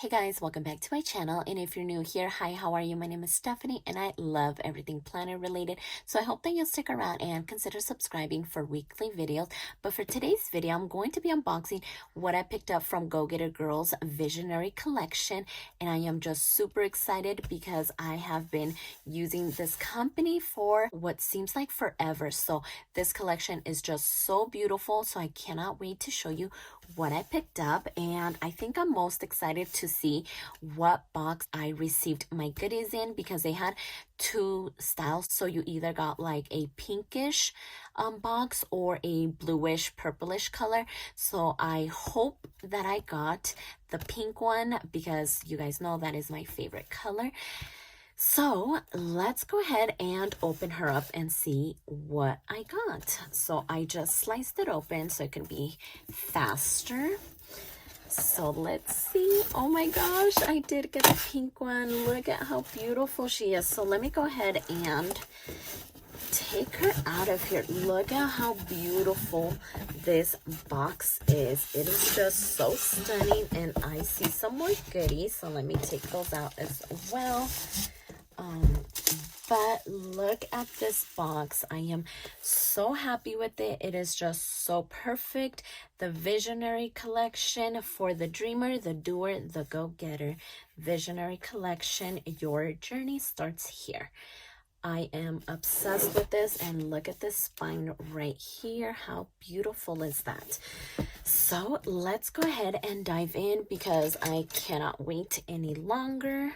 Hey guys, welcome back to my channel, and if you're new here, hi, how are you? My name is Stephany and I love everything planner related, so I hope that you'll stick around and consider subscribing for weekly videos. But for today's video, I'm going to be unboxing what I picked up from Go Getter Girls Visionary Collection, and I am just super excited because I have been using this company for what seems like forever. So this collection is just so beautiful, so I cannot wait to show you what I picked up, and I think I'm most excited to see what box I received my goodies in, because they had two styles. So you either got like a pinkish box or a bluish purplish color. So I hope that I got the pink one, because you guys know that is my favorite color. So let's go ahead and open her up and see what I got. So I just sliced it open so it can be faster. So let's see. Oh my gosh, I did get the pink one. Look at how beautiful she is. So let me go ahead and take her out of here. Look at how beautiful this box is. It is just so stunning, and I see some more goodies, so let me take those out as well. But look at this box. I am so happy with it. It is just so perfect. The Visionary Collection for the dreamer, the doer, the go-getter. Visionary Collection, your journey starts here. I am obsessed with this, and look at this spine right here. How beautiful is that? So let's go ahead and dive in, because I cannot wait any longer.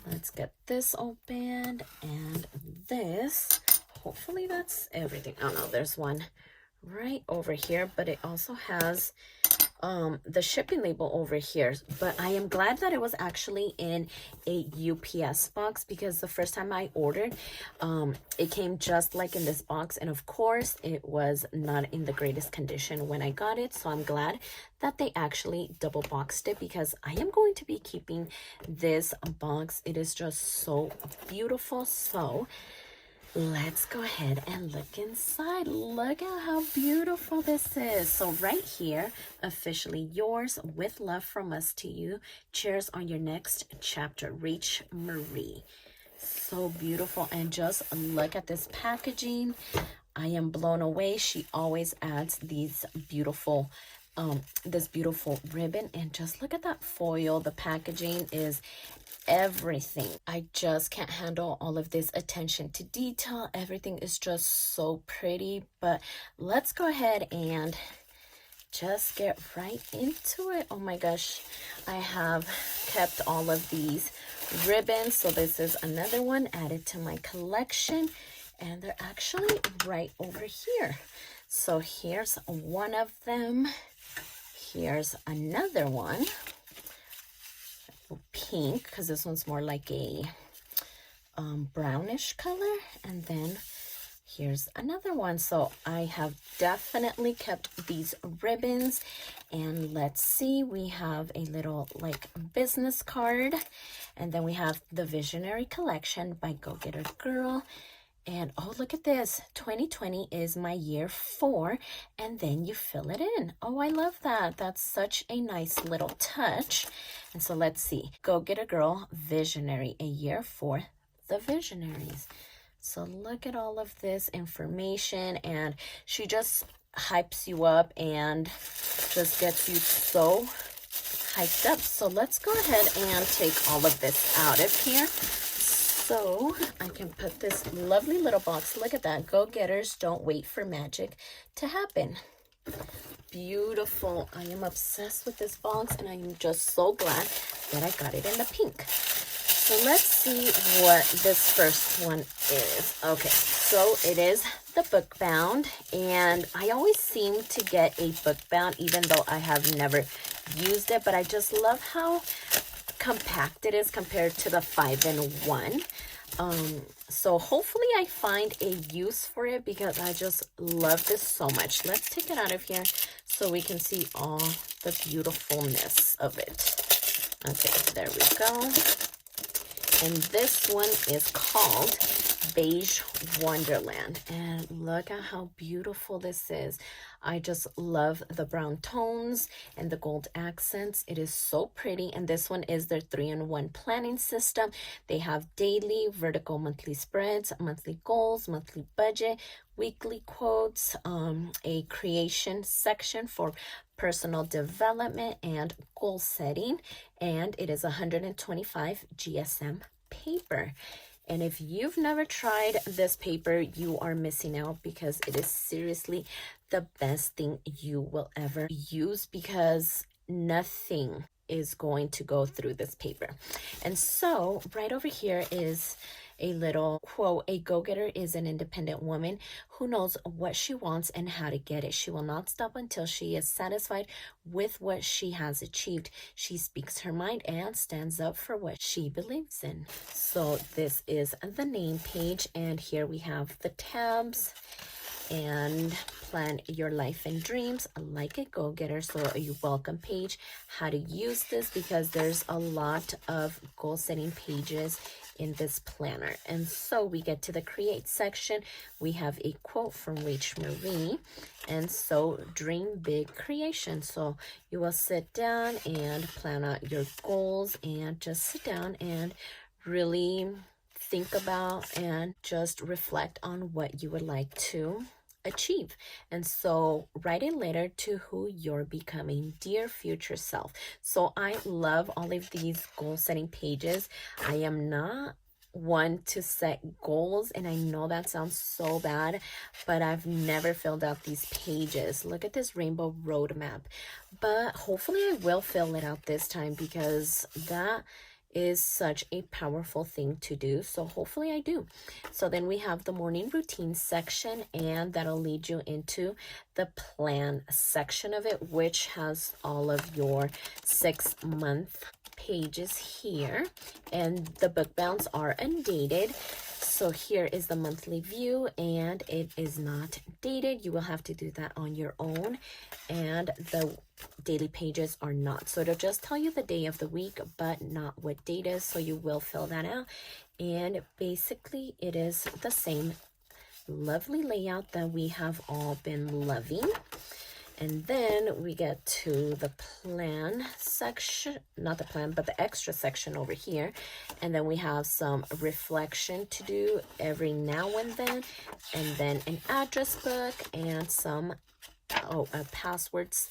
Let's get this opened, and this, hopefully that's everything. Oh no, there's one right over here, but it also has the shipping label over here. But I am glad that it was actually in a UPS box, because the first time I ordered, it came just like in this box, and of course it was not in the greatest condition when I got it. So I'm glad that they actually double boxed it, because I am going to be keeping this box. It is just so beautiful. So let's go ahead and look inside. Look at how beautiful this is. So right here, officially yours, with love from us to you. Cheers on your next chapter. Reach Marie. So beautiful. And just look at this packaging. I am blown away. She always adds these beautiful this beautiful ribbon, and just look at that foil. The packaging is everything. I just can't handle all of this attention to detail. Everything is just so pretty. But let's go ahead and just get right into it. Oh my gosh, I have kept all of these ribbons, so this is another one added to my collection, and they're actually right over here. So here's one of them. Here's another one, pink, because this one's more like a brownish color. And then here's another one. So I have definitely kept these ribbons. And let's see, we have a little like business card, and then we have the Visionary Collection by Go Getter Girl. And oh, look at this. 2020 is my year 4, and then you fill it in. Oh, I love that. That's such a nice little touch. And so let's see. Go Getter Girl Visionary, a year for the Visionaries. So look at all of this information, and she just hypes you up and just gets you so hyped up. So let's go ahead and take all of this out of here, so I can put this lovely little box. Look at that. Go-getters don't wait for magic to happen. Beautiful. I am obsessed with this box, and I am just so glad that I got it in the pink. So let's see what this first one is. Okay, so it is the book bound, and I always seem to get a book bound even though I have never used it, but I just love how compact it is compared to the 5-in-1. So hopefully I find a use for it, because I just love this so much. Let's take it out of here so we can see all the beautifulness of it. Okay, there we go. And this one is called Beige Wonderland. And look at how beautiful this is. I just love the brown tones and the gold accents. It is so pretty. And this one is their 3-in-1 planning system. They have daily, vertical, monthly spreads, monthly goals, monthly budget, weekly quotes, a creation section for personal development and goal setting. And it is 125 GSM paper. And if you've never tried this paper, you are missing out, because it is seriously the best thing you will ever use, because nothing is going to go through this paper. And so right over here is a little quote. A go-getter is an independent woman who knows what she wants and how to get it. She will not stop until she is satisfied with what she has achieved. She speaks her mind and stands up for what she believes in. So this is the name page, and here we have the tabs. And plan your life and dreams like a go-getter. So a welcome page, how to use this, because there's a lot of goal setting pages in this planner. And so we get to the create section. We have a quote from Rach Marie. And so dream big creation. So you will sit down and plan out your goals, and just sit down and really think about and just reflect on what you would like to achieve. And so write a letter to who you're becoming, dear future self. So I love all of these goal setting pages. I am not one to set goals, and I know that sounds so bad, but I've never filled out these pages. Look at this rainbow roadmap, but hopefully I will fill it out this time, because that is such a powerful thing to do. So hopefully I do. So then we have the morning routine section, and that'll lead you into the plan section of it, which has all of your 6-month pages here, and the book bounds are undated. So here is the monthly view, and it is not dated. You will have to do that on your own, and the daily pages are not. So it'll just tell you the day of the week, but not what date is. So you will fill that out, and basically it is the same lovely layout that we have all been loving. And then we get to the plan section, not the plan, but the extra section over here. And then we have some reflection to do every now and then an address book, and some passwords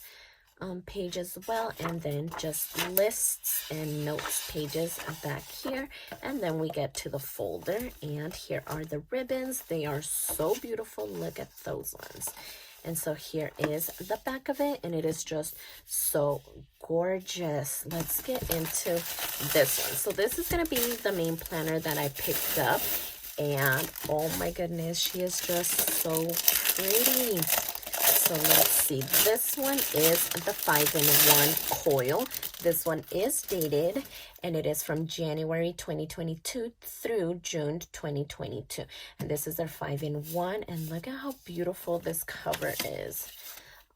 page as well, and then just lists and notes pages back here. And then we get to the folder, and here are the ribbons. They are so beautiful. Look at those ones. And so here is the back of it, and it is just so gorgeous. Let's get into this one. So this is going to be the main planner that I picked up, and oh my goodness, she is just so pretty. So let's see. This one is the 5-in-1 coil. This one is dated, and it is from January 2022 through June 2022. And this is their 5-in-1. And look at how beautiful this cover is.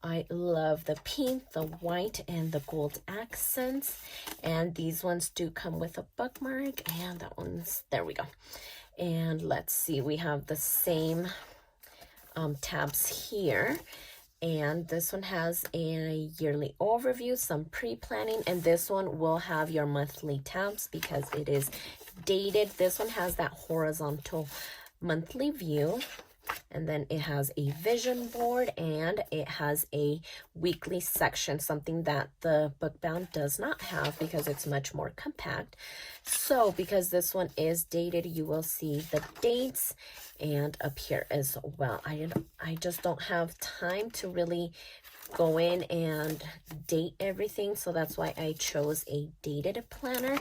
I love the pink, the white, and the gold accents. And these ones do come with a bookmark. And that one's, there we go. And let's see, we have the same tabs here. And this one has a yearly overview, some pre-planning, and this one will have your monthly tabs because it is dated. This one has that horizontal monthly view, and then it has a vision board, and it has a weekly section, something that the bookbound does not have because it's much more compact. So because this one is dated, you will see the dates and up here as well. I just don't have time to really go in and date everything, so that's why I chose a dated planner.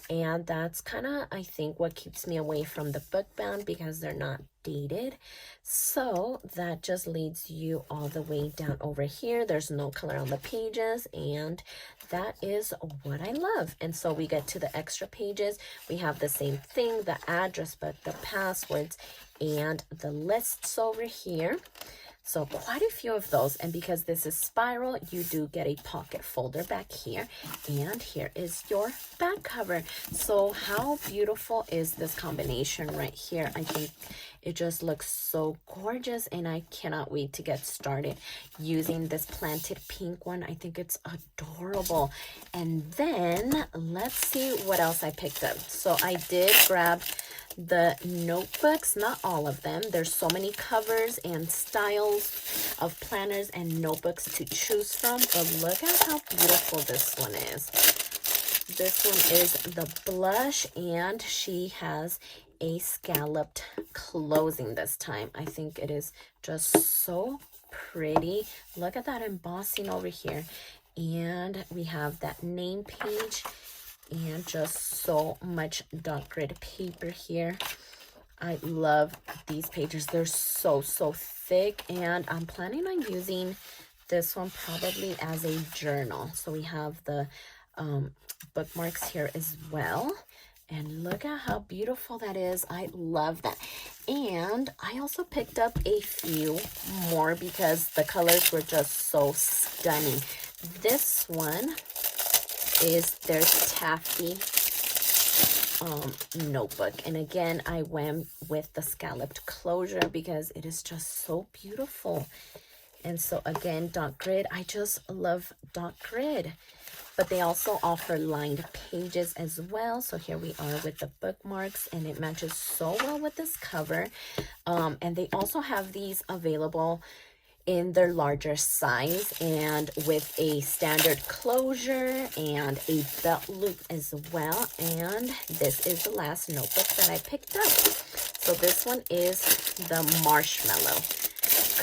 And that's kind of, I think, what keeps me away from the bookbound, because they're not dated. So that just leads you all the way down over here. There's no color on the pages, and that is what I love. And so we get to the extra pages. We have the same thing, the address book, the passwords, and the lists over here. So quite a few of those. And because this is spiral, you do get a pocket folder back here. And here is your back cover. So how beautiful is this combination right here? I think it just looks so gorgeous, and I cannot wait to get started using this planted pink one. I think it's adorable. And then let's see what else I picked up. So I did grab the notebooks, not all of them. There's so many covers and styles of planners and notebooks to choose from, but look at how beautiful this one is. This one is the blush, and she has a scalloped closing this time. I think it is just so pretty. Look at that embossing over here. And we have that name page and just so much dot grid paper here. I love these pages. They're so thick, and I'm planning on using this one probably as a journal. So we have the bookmarks here as well, and look at how beautiful that is. I love that. And I also picked up a few more because the colors were just so stunning. This one is their taffy notebook, and again I went with the scalloped closure because it is just so beautiful. And so again, dot grid. I just love dot grid, but they also offer lined pages as well. So here we are with the bookmarks, and it matches so well with this cover. And they also have these available in their larger size and with a standard closure and a belt loop as well. And this is the last notebook that I picked up. So this one is the marshmallow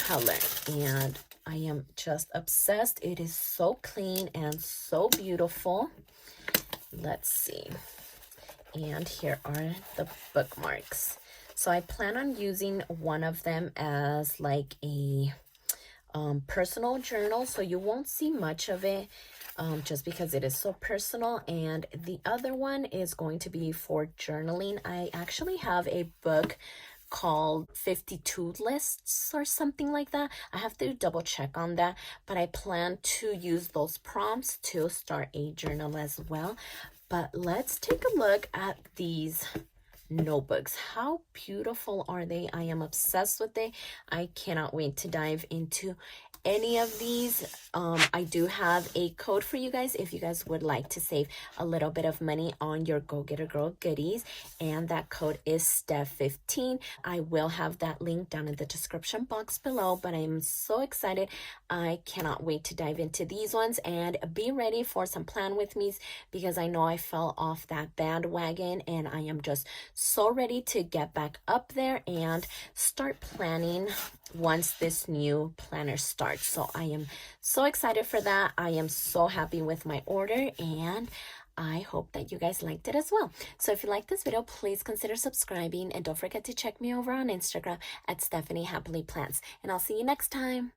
color, and I am just obsessed. It is so clean and so beautiful. Let's see. And here are the bookmarks. So I plan on using one of them as like a personal journal, so you won't see much of it just because it is so personal, and the other one is going to be for journaling. I actually have a book called 52 lists or something like that. I have to double check on that, but I plan to use those prompts to start a journal as well. But let's take a look at these notebooks. How beautiful are they? I am obsessed with it. I cannot wait to dive into any of these. I do have a code for you guys if you guys would like to save a little bit of money on your Go Getter Girl goodies, and that code is Steph15. I will have that link down in the description box below, but I'm so excited. I cannot wait to dive into these ones, and be ready for some plan with me's because I know I fell off that bandwagon, and I am just so ready to get back up there and start planning once this new planner starts. So I am so excited for that. I am so happy with my order, and I hope that you guys liked it as well. So if you like this video, please consider subscribing, and don't forget to check me over on Instagram at stephanyhappilyplans, and I'll see you next time.